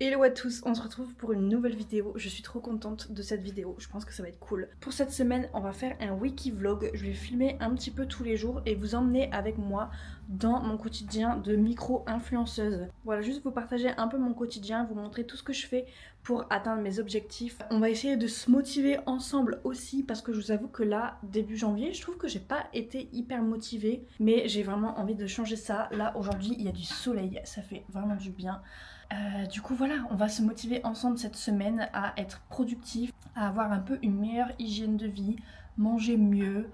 Hello à tous, on se retrouve pour une nouvelle vidéo. Je suis trop contente de cette vidéo, je pense que ça va être cool. Pour cette semaine, on va faire un wiki vlog. Je vais filmer un petit peu tous les jours et vous emmener avec moi dans mon quotidien de micro-influenceuse. Voilà, juste vous partager un peu mon quotidien, vous montrer tout ce que je fais pour atteindre mes objectifs. On va essayer de se motiver ensemble aussi parce que je vous avoue que là, début janvier, je trouve que j'ai pas été hyper motivée, mais j'ai vraiment envie de changer ça. Là, aujourd'hui, il y a du soleil, ça fait vraiment du bien. Du coup voilà, on va se motiver ensemble cette semaine à être productif, à avoir un peu une meilleure hygiène de vie, manger mieux,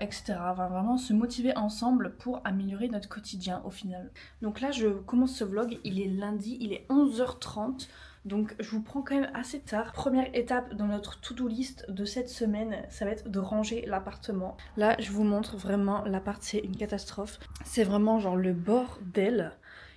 etc. On va vraiment se motiver ensemble pour améliorer notre quotidien au final. Donc là je commence ce vlog, il est lundi, il est 11h30. Donc je vous prends quand même assez tard. Première étape dans notre to-do list de cette semaine, ça va être de ranger l'appartement. Là je vous montre vraiment, l'appart c'est une catastrophe. C'est vraiment genre le bordel.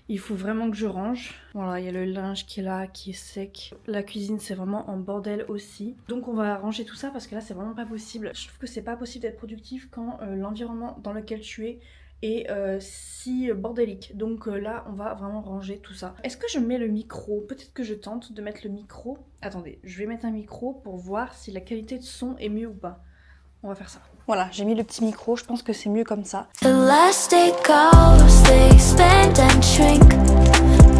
Il faut vraiment que je range. Voilà, il y a le linge qui est là, qui est sec. La cuisine, c'est vraiment en bordel aussi. Donc on va ranger tout ça parce que là, c'est vraiment pas possible. Je trouve que c'est pas possible d'être productif quand l'environnement dans lequel tu es est si bordélique. Donc là, on va vraiment ranger tout ça. Est-ce que je mets le micro? Peut-être que je tente de mettre le micro. Attendez, je vais mettre un micro pour voir si la qualité de son est mieux ou pas. On va faire ça. Voilà, j'ai mis le petit micro, je pense que c'est mieux comme ça. Elastic goes, they expand and shrink.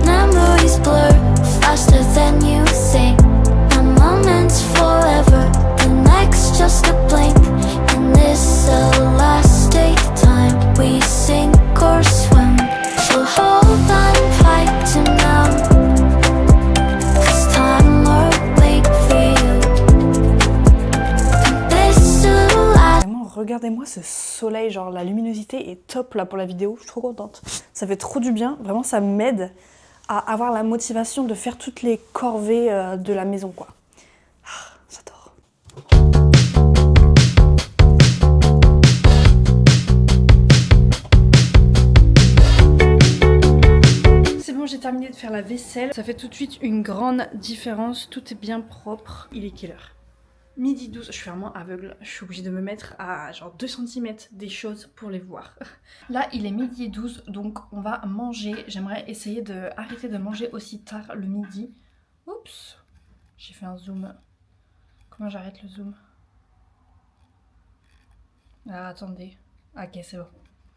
Memories blur faster than you think. One moment's forever, the next just a blink. In this elastic time, we sink or swim. So hold on tight to now, 'cause time will wait for you. This elastic. Vraiment, regardez-moi ce soleil, genre la luminosité est top là pour la vidéo, je suis trop contente. Ça fait trop du bien, vraiment ça m'aide à avoir la motivation de faire toutes les corvées de la maison quoi. Ah, j'adore. C'est bon, j'ai terminé de faire la vaisselle. Ça fait tout de suite une grande différence, tout est bien propre. Il est quelle heure? Midi 12, je suis vraiment aveugle, je suis obligée de me mettre à genre 2 cm des choses pour les voir. Là il est midi 12, donc on va manger. J'aimerais essayer de arrêter de manger aussi tard le midi. Oups, j'ai fait un zoom. Comment j'arrête le zoom? Ah attendez, ok c'est bon.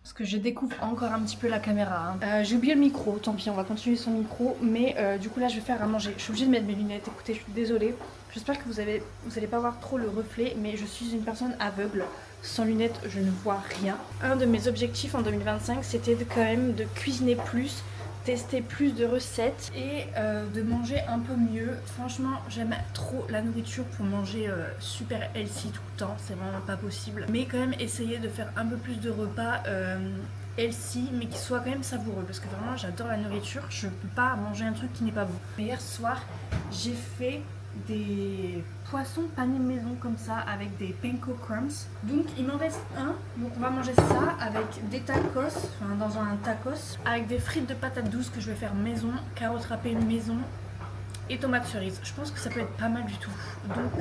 Parce que je découvre encore un petit peu la caméra. Hein. J'ai oublié le micro, tant pis, on va continuer sans micro. Mais du coup là je vais faire à manger. Je suis obligée de mettre mes lunettes, écoutez, je suis désolée. J'espère que vous allez pas voir trop le reflet, mais je suis une personne aveugle. Sans lunettes, je ne vois rien. Un de mes objectifs en 2025, c'était quand même de cuisiner plus, tester plus de recettes et de manger un peu mieux. Franchement, j'aime trop la nourriture pour manger super healthy tout le temps, c'est vraiment pas possible. Mais quand même essayer de faire un peu plus de repas healthy, mais qui soient quand même savoureux, parce que vraiment j'adore la nourriture, je peux pas manger un truc qui n'est pas bon. Hier soir, j'ai fait des poissons panés maison comme ça avec des panko crumbs. Donc il m'en reste un, donc on va manger ça avec des tacos, enfin dans un tacos, avec des frites de patates douces que je vais faire maison, carottes râpées maison et tomates cerises. Je pense que ça peut être pas mal du tout. Donc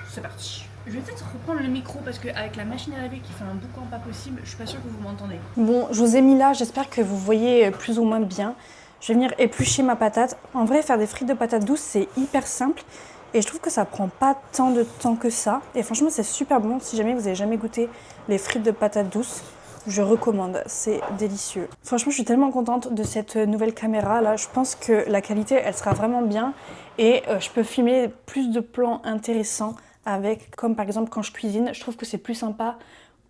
c'est parti. Je vais peut-être reprendre le micro parce qu'avec la machine à laver qui fait un boucan pas possible, je suis pas sûre que vous m'entendez. Bon, je vous ai mis là, j'espère que vous voyez plus ou moins bien. Je vais venir éplucher ma patate. En vrai, faire des frites de patates douces, c'est hyper simple. Et je trouve que ça prend pas tant de temps que ça. Et franchement, c'est super bon. Si jamais vous avez jamais goûté les frites de patates douces, je recommande. C'est délicieux. Franchement, je suis tellement contente de cette nouvelle caméra. Là, je pense que la qualité, elle sera vraiment bien. Et je peux filmer plus de plans intéressants avec, comme par exemple quand je cuisine. Je trouve que c'est plus sympa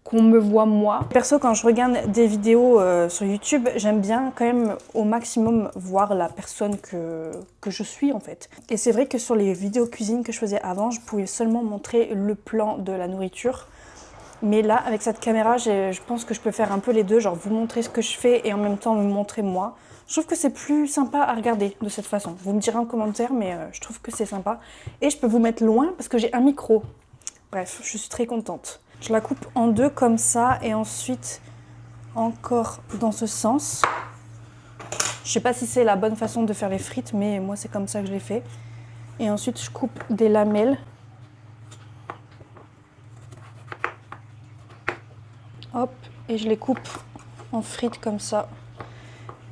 qu'on me voit moi. Perso, quand je regarde des vidéos sur YouTube, j'aime bien quand même au maximum voir la personne que je suis en fait. Et c'est vrai que sur les vidéos cuisine que je faisais avant, je pouvais seulement montrer le plan de la nourriture. Mais là, avec cette caméra, je pense que je peux faire un peu les deux, genre vous montrer ce que je fais et en même temps me montrer moi. Je trouve que c'est plus sympa à regarder de cette façon. Vous me direz en commentaire, mais je trouve que c'est sympa. Et je peux vous mettre loin parce que j'ai un micro. Bref, je suis très contente. Je la coupe en deux comme ça et ensuite encore dans ce sens. Je sais pas si c'est la bonne façon de faire les frites, mais moi c'est comme ça que je les fais. Et ensuite je coupe des lamelles. Hop, et je les coupe en frites comme ça.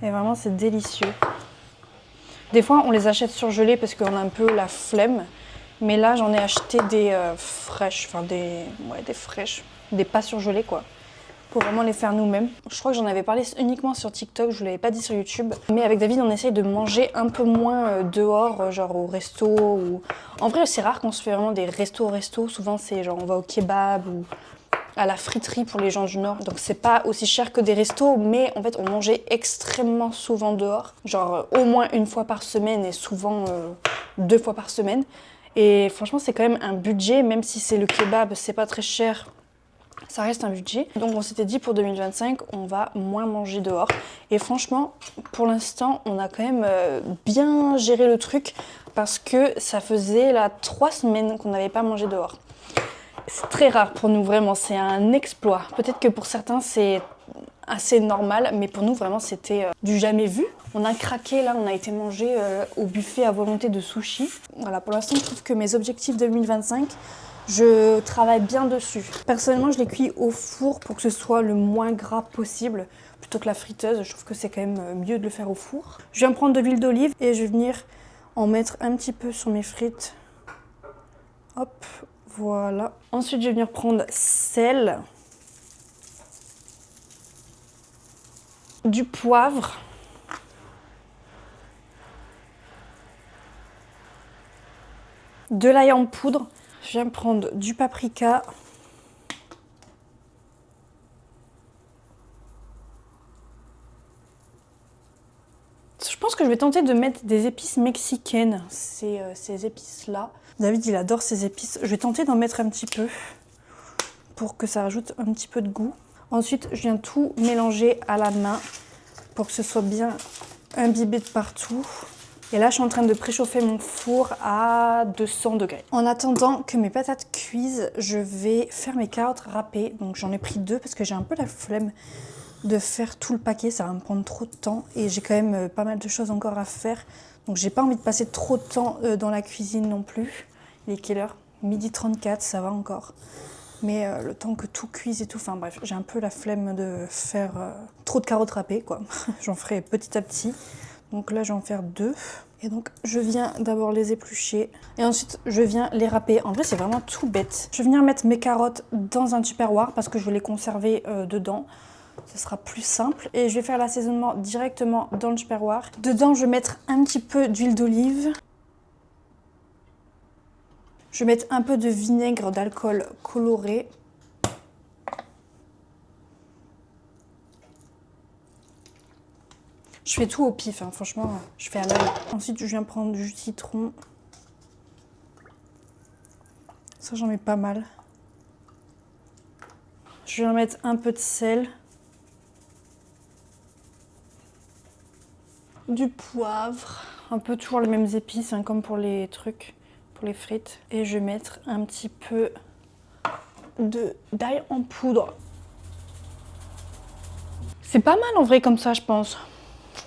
Et vraiment c'est délicieux. Des fois, on les achète surgelés parce qu'on a un peu la flemme. Mais là, j'en ai acheté des fraîches, enfin des fraîches, des pas surgelées quoi. Pour vraiment les faire nous-mêmes. Je crois que j'en avais parlé uniquement sur TikTok, je vous l'avais pas dit sur YouTube. Mais avec David, on essaye de manger un peu moins dehors, genre au resto ou... En vrai, c'est rare qu'on se fait vraiment des restos. Souvent, c'est genre on va au kebab ou à la friterie pour les gens du Nord. Donc c'est pas aussi cher que des restos, mais en fait, on mangeait extrêmement souvent dehors. Genre au moins une fois par semaine et souvent 2 fois par semaine. Et franchement, c'est quand même un budget, même si c'est le kebab, c'est pas très cher. Ça reste un budget. Donc on s'était dit pour 2025, on va moins manger dehors. Et franchement, pour l'instant, on a quand même bien géré le truc parce que ça faisait là 3 semaines qu'on n'avait pas mangé dehors. C'est très rare pour nous, vraiment, c'est un exploit. Peut-être que pour certains, c'est assez normal, mais pour nous, vraiment, c'était du jamais vu. On a craqué, là, on a été manger au buffet à volonté de sushi. Voilà, pour l'instant, je trouve que mes objectifs 2025, je travaille bien dessus. Personnellement, je les cuis au four pour que ce soit le moins gras possible, plutôt que la friteuse. Je trouve que c'est quand même mieux de le faire au four. Je viens prendre de l'huile d'olive et je vais venir en mettre un petit peu sur mes frites. Hop, voilà. Ensuite, je vais venir prendre sel, du poivre, de l'ail en poudre. Je viens prendre du paprika. Je pense que je vais tenter de mettre des épices mexicaines, ces épices-là. David, il adore ces épices. Je vais tenter d'en mettre un petit peu pour que ça rajoute un petit peu de goût. Ensuite, je viens tout mélanger à la main pour que ce soit bien imbibé de partout. Et là, je suis en train de préchauffer mon four à 200 degrés. En attendant que mes patates cuisent, je vais faire mes carottes râpées. Donc j'en ai pris 2 parce que j'ai un peu la flemme de faire tout le paquet. Ça va me prendre trop de temps et j'ai quand même pas mal de choses encore à faire. Donc j'ai pas envie de passer trop de temps dans la cuisine non plus. Il est quelle heure ? 12h34, ça va encore. Mais le temps que tout cuise et tout, enfin bref, j'ai un peu la flemme de faire trop de carottes râpées quoi. J'en ferai petit à petit. Donc là, je vais en faire 2. Et donc, je viens d'abord les éplucher. Et ensuite, je viens les râper. En vrai, c'est vraiment tout bête. Je vais venir mettre mes carottes dans un tupperware parce que je vais les conserver dedans. Ce sera plus simple. Et je vais faire l'assaisonnement directement dans le tupperware. Dedans, je vais mettre un petit peu d'huile d'olive. Je vais mettre un peu de vinaigre d'alcool coloré. Je fais tout au pif, hein. Franchement, je fais à l'œil. Ensuite, je viens prendre du jus de citron. Ça, j'en mets pas mal. Je viens mettre un peu de sel. Du poivre. Un peu toujours les mêmes épices, hein, comme pour les trucs, pour les frites. Et je vais mettre un petit peu d'ail en poudre. C'est pas mal en vrai comme ça, je pense.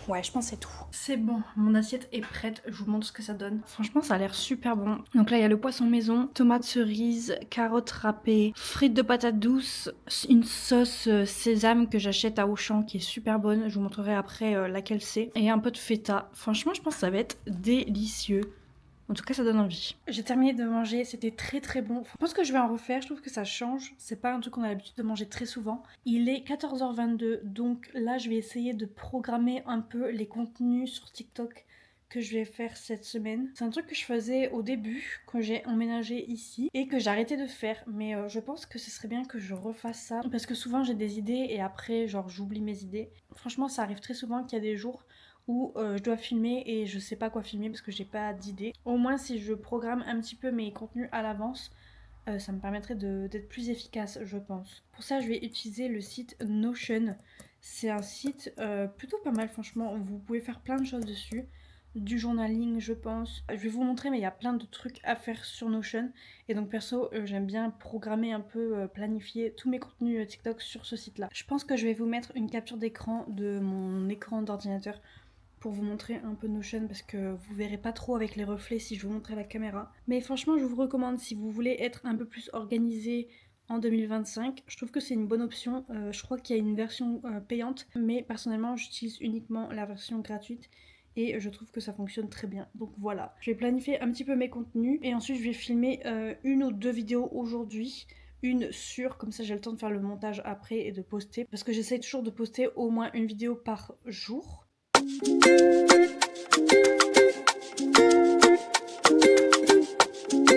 Ouais, je pense que c'est tout. C'est bon, mon assiette est prête, je vous montre ce que ça donne. Franchement, ça a l'air super bon. Donc là, il y a le poisson maison, tomates cerises, carottes râpées, frites de patates douces, une sauce sésame que j'achète à Auchan qui est super bonne. Je vous montrerai après laquelle c'est. Et un peu de feta. Franchement, je pense que ça va être délicieux. En tout cas, ça donne envie. J'ai terminé de manger, c'était très très bon. Je pense que je vais en refaire, je trouve que ça change. C'est pas un truc qu'on a l'habitude de manger très souvent. Il est 14h22, donc là, je vais essayer de programmer un peu les contenus sur TikTok que je vais faire cette semaine. C'est un truc que je faisais au début, quand j'ai emménagé ici, et que j'ai arrêté de faire. Mais je pense que ce serait bien que je refasse ça, parce que souvent j'ai des idées et après, genre, j'oublie mes idées. Franchement, ça arrive très souvent qu'il y a des jours où je dois filmer et je sais pas quoi filmer parce que j'ai pas d'idée. Au moins si je programme un petit peu mes contenus à l'avance, ça me permettrait d'être plus efficace, je pense. Pour ça, je vais utiliser le site Notion. C'est un site plutôt pas mal, franchement. Vous pouvez faire plein de choses dessus. Du journaling, je pense. Je vais vous montrer, mais il y a plein de trucs à faire sur Notion. Et donc, perso, j'aime bien programmer un peu, planifier tous mes contenus TikTok sur ce site-là. Je pense que je vais vous mettre une capture d'écran de mon écran d'ordinateur pour vous montrer un peu Notion parce que vous verrez pas trop avec les reflets si je vous montrais la caméra. Mais franchement, je vous recommande si vous voulez être un peu plus organisé en 2025. Je trouve que c'est une bonne option. Je crois qu'il y a une version payante, mais personnellement, j'utilise uniquement la version gratuite. et je trouve que ça fonctionne très bien. Donc voilà, je vais planifier un petit peu mes contenus et ensuite je vais filmer une ou deux vidéos aujourd'hui. Une sûre, comme ça j'ai le temps de faire le montage après et de poster. Parce que j'essaie toujours de poster au moins une vidéo par jour.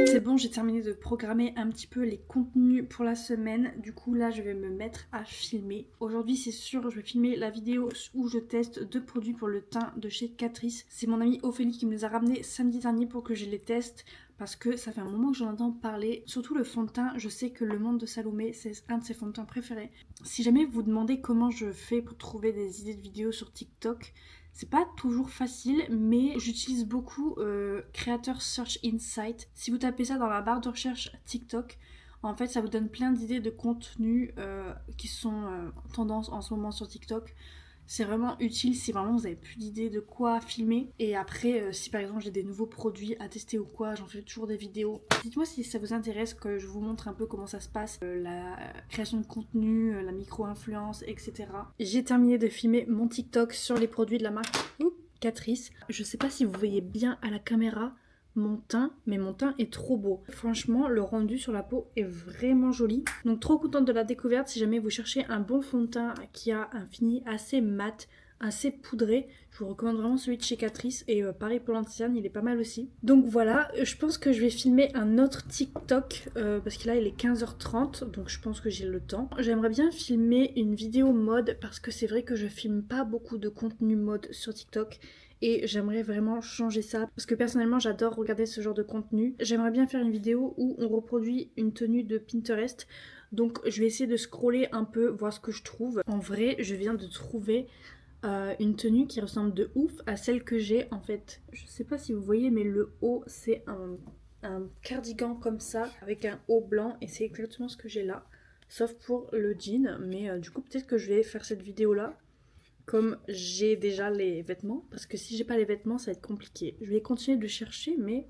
C'est bon, j'ai terminé de programmer un petit peu les contenus pour la semaine. Du coup là je vais me mettre à filmer. Aujourd'hui c'est sûr, je vais filmer la vidéo où je teste 2 produits pour le teint de chez Catrice. C'est mon amie Ophélie qui me les a ramenés samedi dernier pour que je les teste. Parce que ça fait un moment que j'en entends parler. Surtout le fond de teint, je sais que le Monde de Salomé, c'est un de ses fonds de teint préférés. Si jamais vous vous demandez comment je fais pour trouver des idées de vidéos sur TikTok, c'est pas toujours facile, mais j'utilise beaucoup Creator Search Insight. Si vous tapez ça dans la barre de recherche TikTok, en fait ça vous donne plein d'idées de contenus qui sont tendance en ce moment sur TikTok. C'est vraiment utile si vraiment vous avez plus d'idées de quoi filmer. Et après, si par exemple j'ai des nouveaux produits à tester ou quoi, j'en fais toujours des vidéos. Dites-moi si ça vous intéresse que je vous montre un peu comment ça se passe, la création de contenu, la micro-influence, etc. J'ai terminé de filmer mon TikTok sur les produits de la marque Catrice. Je sais pas si vous voyez bien à la caméra mon teint, mais mon teint est trop beau. Franchement, le rendu sur la peau est vraiment joli. Donc trop contente de la découverte. Si jamais vous cherchez un bon fond de teint qui a un fini assez mat, assez poudré, je vous recommande vraiment celui de chez Catrice. Et pareil pour l'Antiane, il est pas mal aussi. Donc voilà, je pense que je vais filmer un autre TikTok parce que là il est 15h30, donc je pense que j'ai le temps. J'aimerais bien filmer une vidéo mode parce que c'est vrai que je filme pas beaucoup de contenu mode sur TikTok. Et j'aimerais vraiment changer ça parce que personnellement j'adore regarder ce genre de contenu. J'aimerais bien faire une vidéo où on reproduit une tenue de Pinterest. Donc je vais essayer de scroller un peu, voir ce que je trouve. En vrai, je viens de trouver une tenue qui ressemble de ouf à celle que j'ai en fait. Je sais pas si vous voyez, mais le haut c'est un cardigan comme ça avec un haut blanc et c'est exactement ce que j'ai là. Sauf pour le jean, mais du coup peut-être que je vais faire cette vidéo là comme j'ai déjà les vêtements, parce que si j'ai pas les vêtements ça va être compliqué. Je vais continuer de chercher, mais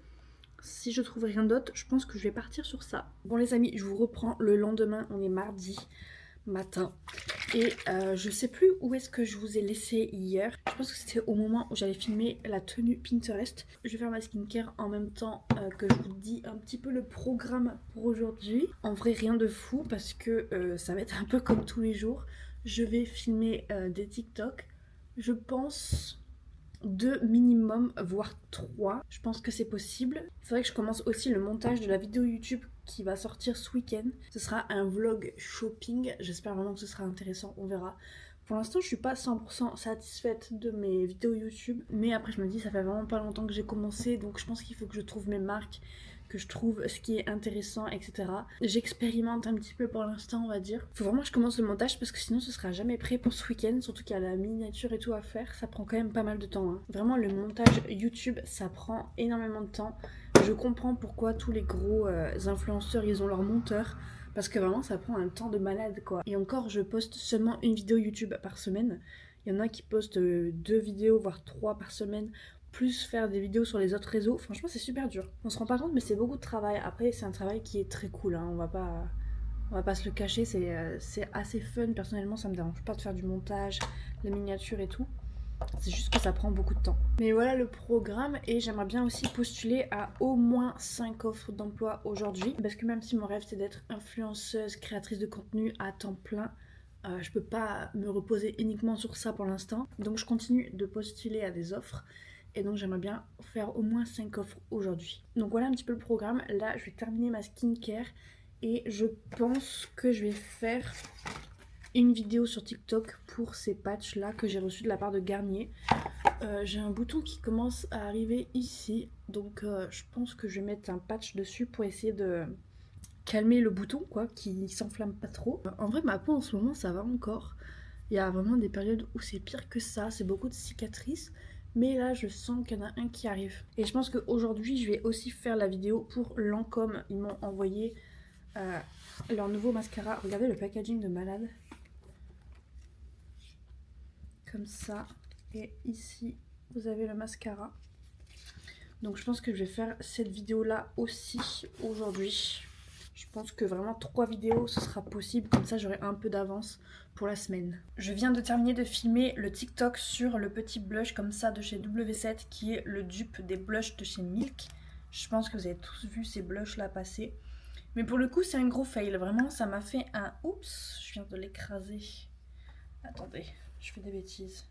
si je trouve rien d'autre, je pense que je vais partir sur ça. Bon les amis, je vous reprends le lendemain, on est mardi matin et je sais plus où est-ce que je vous ai laissé hier. Je pense que c'était au moment où j'allais filmer la tenue Pinterest. Je vais faire ma skincare en même temps que je vous dis un petit peu le programme pour aujourd'hui. En vrai rien de fou parce que ça va être un peu comme tous les jours. Je vais filmer des TikTok. Je pense 2 minimum, voire 3. Je pense que c'est possible. C'est vrai que je commence aussi le montage de la vidéo YouTube qui va sortir ce week-end. Ce sera un vlog shopping. J'espère vraiment que ce sera intéressant, on verra. Pour l'instant, je suis pas 100% satisfaite de mes vidéos YouTube. Mais après, je me dis, ça fait vraiment pas longtemps que j'ai commencé. Donc je pense qu'il faut que je trouve mes marques, que je trouve ce qui est intéressant, etc. J'expérimente un petit peu pour l'instant, on va dire. Faut vraiment que je commence le montage parce que sinon ce sera jamais prêt pour ce week-end. Surtout qu'il y a la miniature et tout à faire. Ça prend quand même pas mal de temps. Vraiment, le montage YouTube, ça prend énormément de temps. Je comprends pourquoi tous les gros influenceurs, ils ont leur monteur. Parce que vraiment, ça prend un temps de malade, quoi. Et encore, je poste seulement une vidéo YouTube par semaine. Il y en a qui postent 2 vidéos, voire 3 par semaine, plus faire des vidéos sur les autres réseaux. Franchement, c'est super dur. On se rend pas compte, mais c'est beaucoup de travail. Après, c'est un travail qui est très cool, hein. On va pas se le cacher, c'est assez fun. Personnellement, ça me dérange pas de faire du montage, la miniature et tout. C'est juste que ça prend beaucoup de temps. Mais voilà le programme et j'aimerais bien aussi postuler à au moins 5 offres d'emploi aujourd'hui. Parce que même si mon rêve c'est d'être influenceuse, créatrice de contenu à temps plein, je peux pas me reposer uniquement sur ça pour l'instant. Donc je continue de postuler à des offres. Et donc j'aimerais bien faire au moins 5 offres aujourd'hui. Donc voilà un petit peu le programme. Là je vais terminer ma skincare et je pense que je vais faire une vidéo sur TikTok pour ces patchs là que j'ai reçus de la part de Garnier. J'ai un bouton qui commence à arriver ici, donc je pense que je vais mettre un patch dessus pour essayer de calmer le bouton, quoi, qui s'enflamme pas trop. En vrai ma peau en ce moment ça va encore. Il y a vraiment des périodes où c'est pire que ça, c'est beaucoup de cicatrices. Mais là je sens qu'il y en a un qui arrive. Et je pense qu'aujourd'hui je vais aussi faire la vidéo pour Lancôme. Ils m'ont envoyé leur nouveau mascara. Regardez le packaging de malade. Comme ça. Et ici vous avez le mascara. Donc je pense que je vais faire cette vidéo là aussi aujourd'hui. Je pense que vraiment 3 vidéos ce sera possible, comme ça j'aurai un peu d'avance pour la semaine. Je viens de terminer de filmer le TikTok sur le petit blush comme ça de chez W7 qui est le dupe des blushs de chez Milk. Je pense que vous avez tous vu ces blushs là passer. Mais pour le coup c'est un gros fail, vraiment ça m'a fait un... Oups, je viens de l'écraser. Attendez, je fais des bêtises.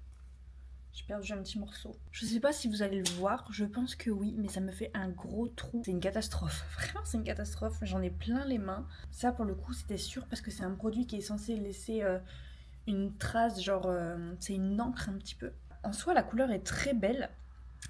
J'ai perdu un petit morceau. Je sais pas si vous allez le voir, je pense que oui, mais ça me fait un gros trou. C'est une catastrophe, vraiment c'est une catastrophe. J'en ai plein les mains. Ça pour le coup c'était sûr parce que c'est un produit qui est censé laisser une trace, genre c'est une encre un petit peu. En soi la couleur est très belle,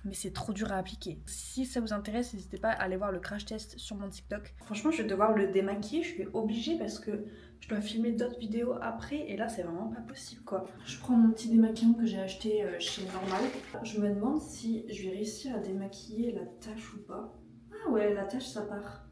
mais c'est trop dur à appliquer. Si ça vous intéresse, n'hésitez pas à aller voir le crash test sur mon TikTok. Franchement je vais devoir le démaquiller, je suis obligée parce que je dois filmer d'autres vidéos après et là c'est vraiment pas possible quoi. Je prends mon petit démaquillant que j'ai acheté chez Normal. Je me demande si je vais réussir à démaquiller la tache ou pas. Ah ouais, la tache ça part.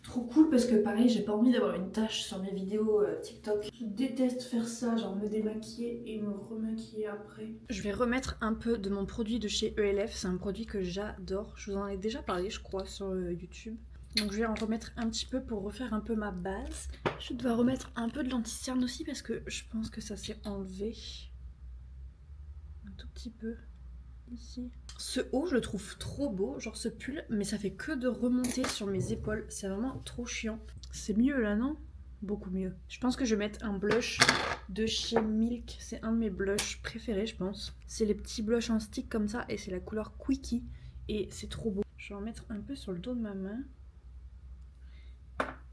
Trop cool parce que pareil, j'ai pas envie d'avoir une tache sur mes vidéos TikTok. Je déteste faire ça, genre me démaquiller et me remaquiller après. Je vais remettre un peu de mon produit de chez ELF, c'est un produit que j'adore. Je vous en ai déjà parlé je crois sur YouTube. Donc je vais en remettre un petit peu pour refaire un peu ma base. Je dois remettre un peu de l'anti-cerne aussi parce que je pense que ça s'est enlevé. Un tout petit peu ici. Ce haut je le trouve trop beau, genre ce pull, mais ça fait que de remonter sur mes épaules. C'est vraiment trop chiant. C'est mieux là non? Beaucoup mieux. Je pense que je vais mettre un blush de chez Milk. C'est un de mes blushs préférés je pense. C'est les petits blushs en stick comme ça et c'est la couleur Quickie. Et c'est trop beau. Je vais en mettre un peu sur le dos de ma main.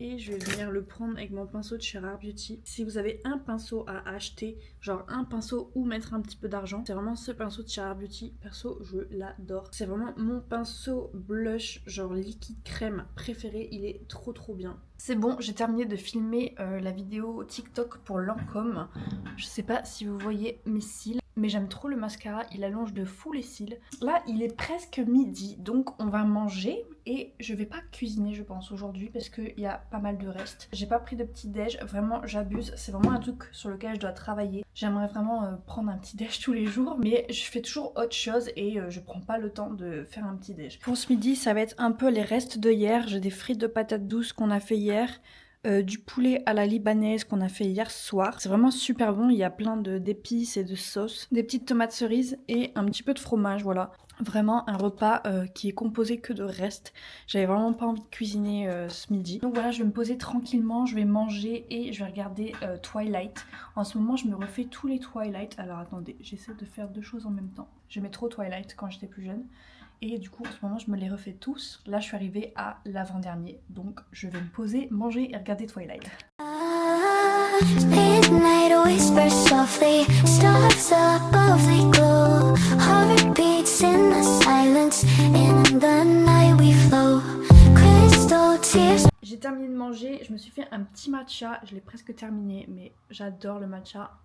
Et je vais venir le prendre avec mon pinceau de chez Rare Beauty. Si vous avez un pinceau à acheter, genre un pinceau ou mettre un petit peu d'argent, c'est vraiment ce pinceau de chez Rare Beauty. Perso, je l'adore. C'est vraiment mon pinceau blush, genre liquide crème préféré. Il est trop bien. C'est bon, j'ai terminé de filmer la vidéo TikTok pour Lancôme. Je sais pas si vous voyez mes cils, mais j'aime trop le mascara, il allonge de fou les cils. Là, il est presque midi, donc on va manger et je vais pas cuisiner, je pense, aujourd'hui parce qu'il y a pas mal de restes. J'ai pas pris de petit déj, vraiment j'abuse, c'est vraiment un truc sur lequel je dois travailler. J'aimerais vraiment prendre un petit déj tous les jours, mais je fais toujours autre chose et je prends pas le temps de faire un petit déj. Pour ce midi, ça va être un peu les restes de hier. J'ai des frites de patates douces qu'on a fait hier. Du poulet à la libanaise qu'on a fait hier soir. C'est vraiment super bon, il y a plein d'épices et de sauces, des petites tomates cerises et un petit peu de fromage, voilà. Vraiment un repas qui est composé que de restes. J'avais vraiment pas envie de cuisiner ce midi. Donc voilà, je vais me poser tranquillement, je vais manger et je vais regarder Twilight. En ce moment, je me refais tous les Twilight. Alors attendez, j'essaie de faire deux choses en même temps. J'aimais trop Twilight quand j'étais plus jeune. Et du coup en ce moment je me les refais tous. Là je suis arrivée à l'avant-dernier. Donc je vais me poser, manger et regarder Twilight. Midnight whispers softly, stars above they glow, heartbeats in the silence, in the night we flow, crystal tears. J'ai terminé de manger, je me suis fait un petit matcha, je l'ai presque terminé, mais j'adore le matcha.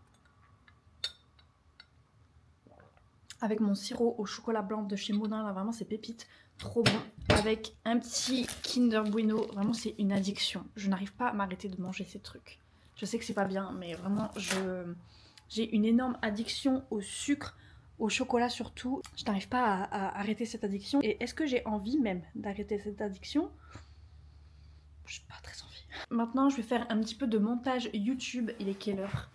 Avec mon sirop au chocolat blanc de chez Moudin, là vraiment c'est pépite, trop bon. Avec un petit Kinder Bueno, vraiment c'est une addiction. Je n'arrive pas à m'arrêter de manger ces trucs. Je sais que c'est pas bien, mais vraiment j'ai une énorme addiction au sucre, au chocolat surtout. Je n'arrive pas à arrêter cette addiction. Et est-ce que j'ai envie même d'arrêter cette addiction? J'ai pas très envie. Maintenant je vais faire un petit peu de montage YouTube. Il est quelle heure?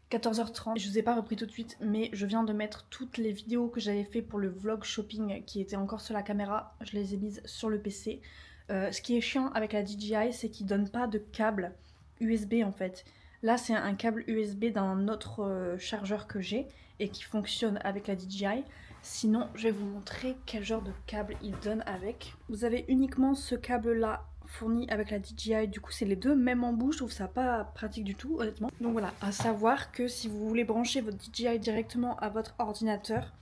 14h30, je vous ai pas repris tout de suite, mais je viens de mettre toutes les vidéos que j'avais fait pour le vlog shopping qui étaient encore sur la caméra, je les ai mises sur le PC. Ce qui est chiant avec la DJI, c'est qu'il donne pas de câble USB en fait. Là c'est un câble USB d'un autre chargeur que j'ai et qui fonctionne avec la DJI. Sinon je vais vous montrer quel genre de câble il donne avec. Vous avez uniquement ce câble là fourni avec la DJI, du coup c'est les deux même en bout, je trouve ça pas pratique du tout honnêtement. Donc voilà, à savoir que si vous voulez brancher votre DJI directement à votre ordinateur,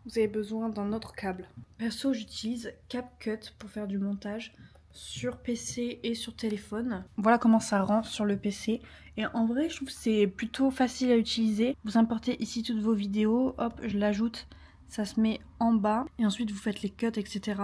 vous avez besoin d'un autre câble. Perso j'utilise CapCut pour faire du montage sur PC et sur téléphone. Voilà comment ça rend sur le PC. Et en vrai je trouve que c'est plutôt facile à utiliser. Vous importez ici toutes vos vidéos, hop je l'ajoute, ça se met en bas et ensuite vous faites les cuts etc.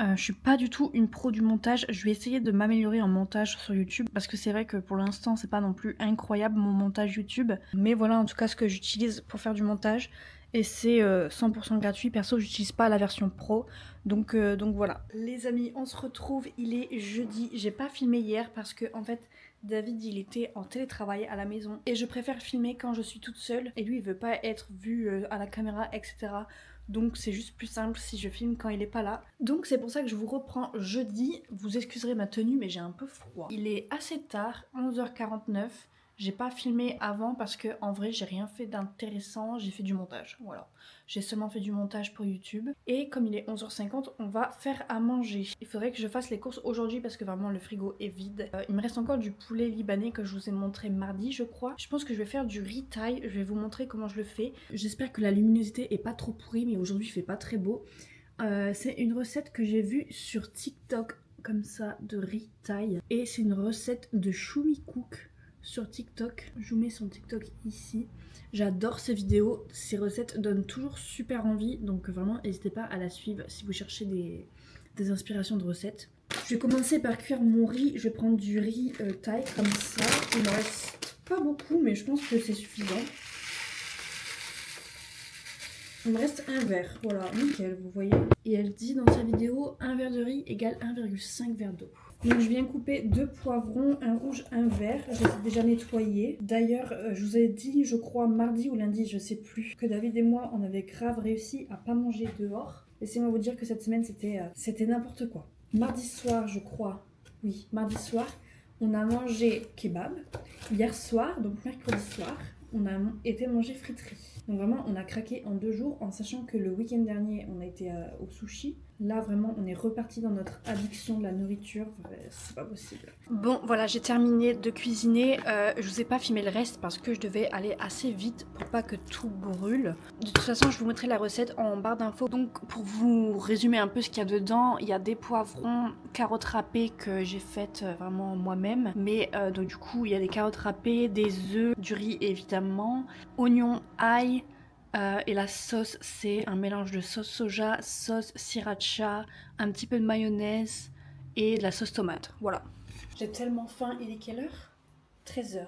Je suis pas du tout une pro du montage, je vais essayer de m'améliorer en montage sur YouTube parce que c'est vrai que pour l'instant c'est pas non plus incroyable mon montage YouTube, mais voilà en tout cas ce que j'utilise pour faire du montage. et c'est 100% gratuit. Perso, j'utilise pas la version pro, donc voilà. Les amis, on se retrouve, il est jeudi. J'ai pas filmé hier parce que en fait David il était en télétravail à la maison et je préfère filmer quand je suis toute seule et lui il veut pas être vu à la caméra, etc. Donc c'est juste plus simple si je filme quand il est pas là. Donc c'est pour ça que je vous reprends jeudi. Vous excuserez ma tenue mais j'ai un peu froid. Il est assez tard, 11h49. J'ai pas filmé avant parce que en vrai j'ai rien fait d'intéressant, j'ai fait du montage, voilà. J'ai seulement fait du montage pour YouTube. Et comme il est 11h50, on va faire à manger. Il faudrait que je fasse les courses aujourd'hui parce que vraiment le frigo est vide. Il me reste encore du poulet libanais que je vous ai montré mardi je crois. Je pense que je vais faire du riz thaï, je vais vous montrer comment je le fais. J'espère que la luminosité est pas trop pourrie mais aujourd'hui il fait pas très beau. C'est une recette que j'ai vue sur TikTok comme ça de riz thaï. Et c'est une recette de Shumi Cook sur TikTok. Je vous mets son TikTok ici. J'adore ces vidéos, ces recettes donnent toujours super envie, donc vraiment n'hésitez pas à la suivre si vous cherchez des inspirations de recettes. Je vais commencer par cuire mon riz, je vais prendre du riz thaï comme ça. Il me reste pas beaucoup mais je pense que c'est suffisant. Il me reste un verre, voilà, nickel, vous voyez. Et elle dit dans sa vidéo, un verre de riz égale 1,5 verre d'eau. Donc je viens couper 2 poivrons, un rouge, un vert. Je les ai déjà nettoyés. D'ailleurs, je vous ai dit, je crois mardi ou lundi, je sais plus, que David et moi, on avait grave réussi à pas manger dehors. Laissez-moi vous dire que cette semaine, c'était n'importe quoi. Mardi soir, je crois, oui, mardi soir, on a mangé kebab. Hier soir, donc mercredi soir, on a été manger friterie. Donc vraiment, on a craqué en 2 jours, en sachant que le week-end dernier, on a été au sushi. Là, vraiment, on est reparti dans notre addiction de la nourriture. C'est pas possible. Bon, voilà, j'ai terminé de cuisiner. Je vous ai pas filmé le reste parce que je devais aller assez vite pour pas que tout brûle. De toute façon, je vous mettrai la recette en barre d'infos. Donc, pour vous résumer un peu ce qu'il y a dedans, il y a des poivrons, carottes râpées que j'ai faites vraiment moi-même. Mais donc, du coup, il y a des carottes râpées, des œufs, du riz évidemment, oignons, ail. Et la sauce, c'est un mélange de sauce soja, sauce sriracha, un petit peu de mayonnaise et de la sauce tomate. Voilà. J'ai tellement faim. Il est quelle heure? 13h.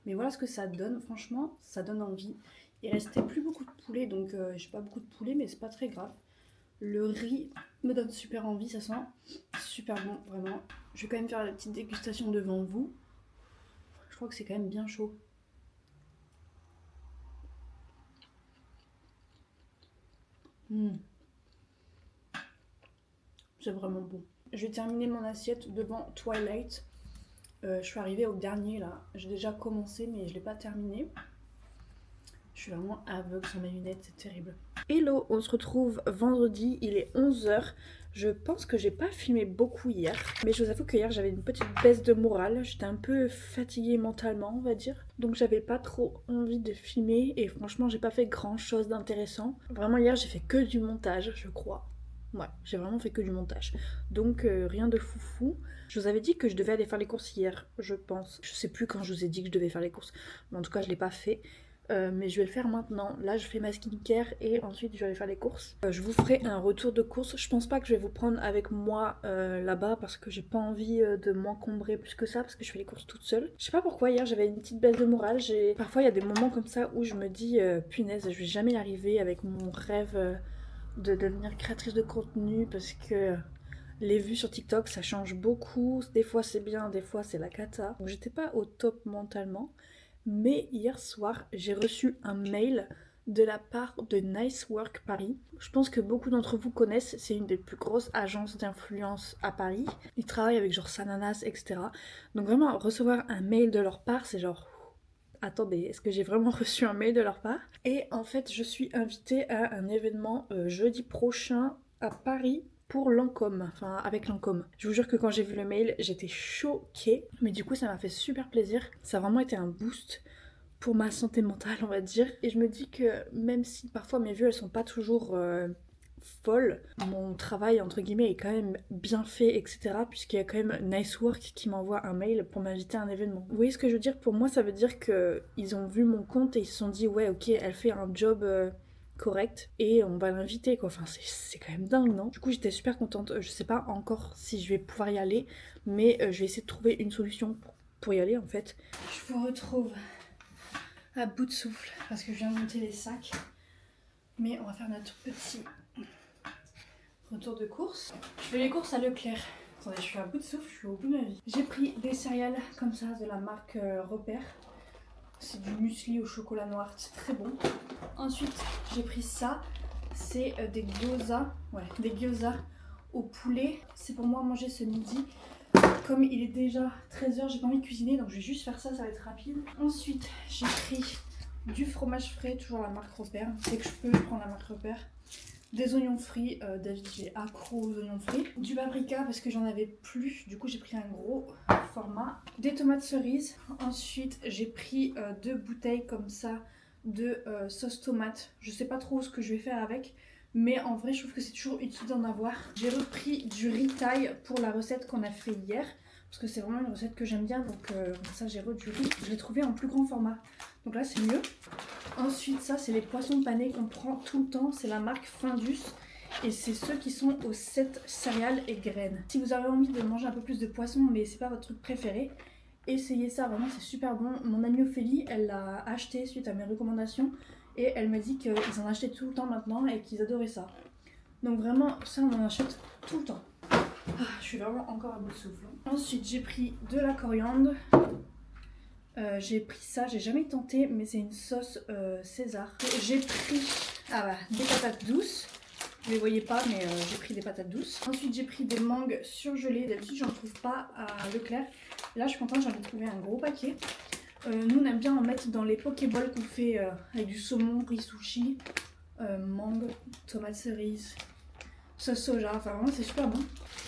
Mais voilà ce que ça donne. Franchement, ça donne envie. Il restait plus beaucoup de poulet, donc j'ai pas beaucoup de poulet, mais c'est pas très grave. Le riz me donne super envie, ça sent super bon, vraiment. Je vais quand même faire la petite dégustation devant vous. Je crois que c'est quand même bien chaud. C'est vraiment bon. Je vais terminer mon assiette devant Twilight. Je suis arrivée au dernier là. J'ai déjà commencé mais je l'ai pas terminé. Je suis vraiment aveugle sans mes lunettes, c'est terrible. Hello, on se retrouve vendredi, il est 11h. Je pense que j'ai pas filmé beaucoup hier, mais je vous avoue que hier j'avais une petite baisse de morale. J'étais un peu fatiguée mentalement, on va dire. Donc j'avais pas trop envie de filmer et franchement j'ai pas fait grand chose d'intéressant. Vraiment hier j'ai fait que du montage, je crois. Ouais, j'ai vraiment fait que du montage. Donc rien de foufou. Je vous avais dit que je devais aller faire les courses hier, je pense. Je sais plus quand je vous ai dit que je devais faire les courses. Mais en tout cas, je l'ai pas fait. Mais je vais le faire maintenant. Là, je fais ma skincare et ensuite je vais aller faire les courses. Je vous ferai un retour de course. Je pense pas que je vais vous prendre avec moi là-bas parce que j'ai pas envie de m'encombrer plus que ça parce que je fais les courses toute seule. Je sais pas pourquoi hier j'avais une petite baisse de morale. Parfois il y a des moments comme ça où je me dis punaise, je vais jamais y arriver avec mon rêve de devenir créatrice de contenu parce que les vues sur TikTok ça change beaucoup. Des fois c'est bien, des fois c'est la cata. Donc j'étais pas au top mentalement. Mais hier soir, j'ai reçu un mail de la part de Nice Work Paris. Je pense que beaucoup d'entre vous connaissent, c'est une des plus grosses agences d'influence à Paris. Ils travaillent avec genre Sananas, etc. Donc vraiment, recevoir un mail de leur part, c'est genre... Attendez, est-ce que j'ai vraiment reçu un mail de leur part? Et en fait, je suis invitée à un événement jeudi prochain à Paris pour Lancôme, enfin avec Lancôme. Je vous jure que quand j'ai vu le mail, j'étais choquée. Mais du coup, ça m'a fait super plaisir. Ça a vraiment été un boost pour ma santé mentale, on va dire. Et je me dis que même si parfois mes vues, elles sont pas toujours folles, mon travail, entre guillemets, est quand même bien fait, etc. Puisqu'il y a quand même Nice Work qui m'envoie un mail pour m'inviter à un événement. Vous voyez ce que je veux dire? Pour moi, ça veut dire qu'ils ont vu mon compte et ils se sont dit, ouais, ok, elle fait un job... correct et on va l'inviter quoi, enfin c'est quand même dingue non? Du coup j'étais super contente, je sais pas encore si je vais pouvoir y aller mais je vais essayer de trouver une solution pour y aller en fait. Je vous retrouve à bout de souffle parce que je viens de monter les sacs. Mais on va faire notre petit retour de course. Je fais les courses à Leclerc. Attendez, je suis à bout de souffle, je suis au bout de ma vie. J'ai pris des céréales comme ça de la marque Repère. C'est du muesli au chocolat noir, c'est très bon. Ensuite, j'ai pris ça. C'est des gyoza. Ouais, des gyoza au poulet. C'est pour moi manger ce midi. Comme il est déjà 13 h, j'ai pas envie de cuisiner, donc je vais juste faire ça, ça va être rapide. Ensuite, j'ai pris du fromage frais, toujours la marque Repère. Dès que je peux, je prends la marque Repère. Des oignons frits, David j'ai accro aux oignons frits. Du paprika parce que j'en avais plus, du coup j'ai pris un gros format. Des tomates cerises. Ensuite j'ai pris 2 bouteilles comme ça de sauce tomate. Je sais pas trop ce que je vais faire avec, mais en vrai je trouve que c'est toujours utile d'en avoir. J'ai repris du riz thaï pour la recette qu'on a fait hier. Parce que c'est vraiment une recette que j'aime bien, donc comme ça j'ai du riz. Je l'ai trouvé en plus grand format, donc là c'est mieux. Ensuite ça c'est les poissons panés qu'on prend tout le temps, c'est la marque Findus. Et c'est ceux qui sont aux 7 céréales et graines. Si vous avez envie de manger un peu plus de poisson mais c'est pas votre truc préféré, essayez ça, vraiment c'est super bon. Mon amie Ophélie elle l'a acheté suite à mes recommandations et elle me dit qu'ils en achetaient tout le temps maintenant et qu'ils adoraient ça. Donc vraiment ça on en achète tout le temps. Ah, je suis vraiment encore à bout de souffle. Ensuite j'ai pris de la coriandre. J'ai pris ça, j'ai jamais tenté mais c'est une sauce César. J'ai pris des patates douces. Vous les voyez pas mais j'ai pris des patates douces. Ensuite j'ai pris des mangues surgelées. D'habitude j'en trouve pas à Leclerc. Là je suis contente, j'en ai trouvé un gros paquet. Nous on aime bien en mettre dans les pokéballs qu'on fait avec du saumon, riz sushi, mangue, tomates cerises, sauce soja, enfin vraiment c'est super bon.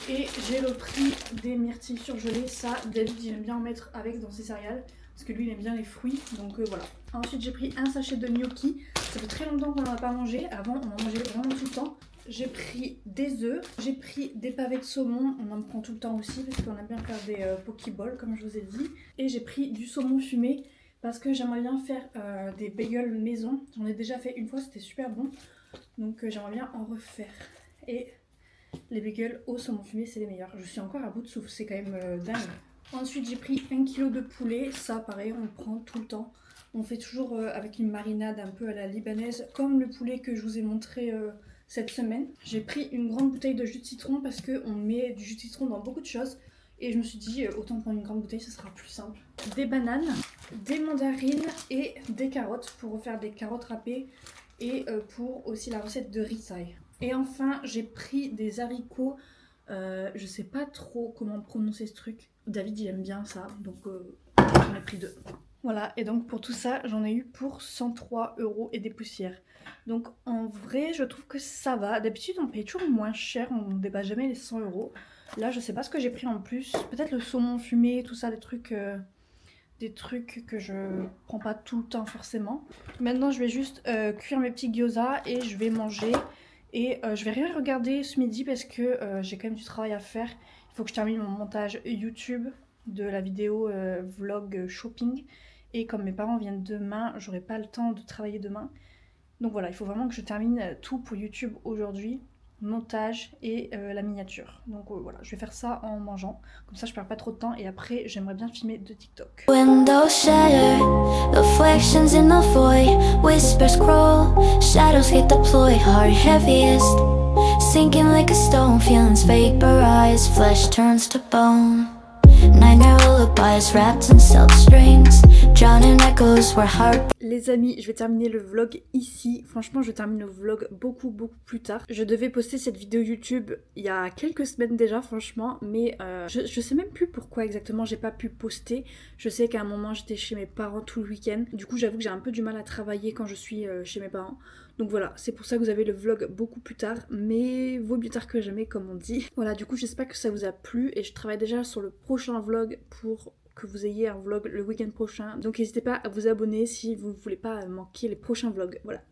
Et j'ai pris des myrtilles surgelées, ça David il aime bien en mettre avec dans ses céréales parce que lui il aime bien les fruits, donc voilà. Ensuite j'ai pris un sachet de gnocchi, ça fait très longtemps qu'on n'en a pas mangé, avant on en mangeait vraiment tout le temps. J'ai pris des œufs, j'ai pris des pavés de saumon, on en prend tout le temps aussi parce qu'on aime bien faire des pokéballs comme je vous ai dit. Et j'ai pris du saumon fumé parce que j'aimerais bien faire des bagels maison, j'en ai déjà fait une fois, c'était super bon, donc j'aimerais bien en refaire. Et les bagels au saumon fumé c'est les meilleurs. Je suis encore à bout de souffle, c'est quand même dingue. Ensuite j'ai pris 1 kg de poulet, ça pareil on le prend tout le temps. On fait toujours avec une marinade un peu à la libanaise, comme le poulet que je vous ai montré cette semaine. J'ai pris une grande bouteille de jus de citron parce qu'on met du jus de citron dans beaucoup de choses. Et je me suis dit autant prendre une grande bouteille, ça sera plus simple. Des bananes, des mandarines et des carottes pour refaire des carottes râpées. Et pour aussi la recette de riz thaï. Et enfin j'ai pris des haricots, je sais pas trop comment prononcer ce truc. David il aime bien ça, donc j'en ai pris 2. Voilà, et donc pour tout ça j'en ai eu pour 103 € et des poussières. Donc en vrai je trouve que ça va. D'habitude on paye toujours moins cher, on dépasse jamais les 100 €. Là je sais pas ce que j'ai pris en plus, peut-être le saumon fumé, tout ça, des trucs que je prends pas tout le temps forcément. Maintenant je vais juste cuire mes petits gyoza et je vais manger. Et je vais rien regarder ce midi parce que j'ai quand même du travail à faire. Il faut que je termine mon montage YouTube de la vidéo vlog shopping. Et comme mes parents viennent demain, j'aurai pas le temps de travailler demain. Donc voilà, il faut vraiment que je termine tout pour YouTube aujourd'hui. Montage et la miniature. Donc voilà, je vais faire ça en mangeant. Comme ça je perds pas trop de temps et après j'aimerais bien filmer de TikTok. Windows shatter, reflections in the void, whispers crawl, shadows get deployed, heart heaviest, sinking like a stone, feelings vaporize, flesh turns to bone. Nightmare lullabies wrapped in silk strings, drowning echoes where heart. Les amis, je vais terminer le vlog ici. Franchement, je termine le vlog beaucoup plus tard. Je devais poster cette vidéo YouTube il y a quelques semaines déjà, franchement. Mais je sais même plus pourquoi exactement j'ai pas pu poster. Je sais qu'à un moment, j'étais chez mes parents tout le week-end. Du coup, j'avoue que j'ai un peu du mal à travailler quand je suis chez mes parents. Donc voilà, c'est pour ça que vous avez le vlog beaucoup plus tard. Mais vaut mieux tard que jamais, comme on dit. Voilà, du coup, j'espère que ça vous a plu. Et je travaille déjà sur le prochain vlog pour que vous ayez un vlog le week-end prochain. Donc n'hésitez pas à vous abonner si vous ne voulez pas manquer les prochains vlogs. Voilà.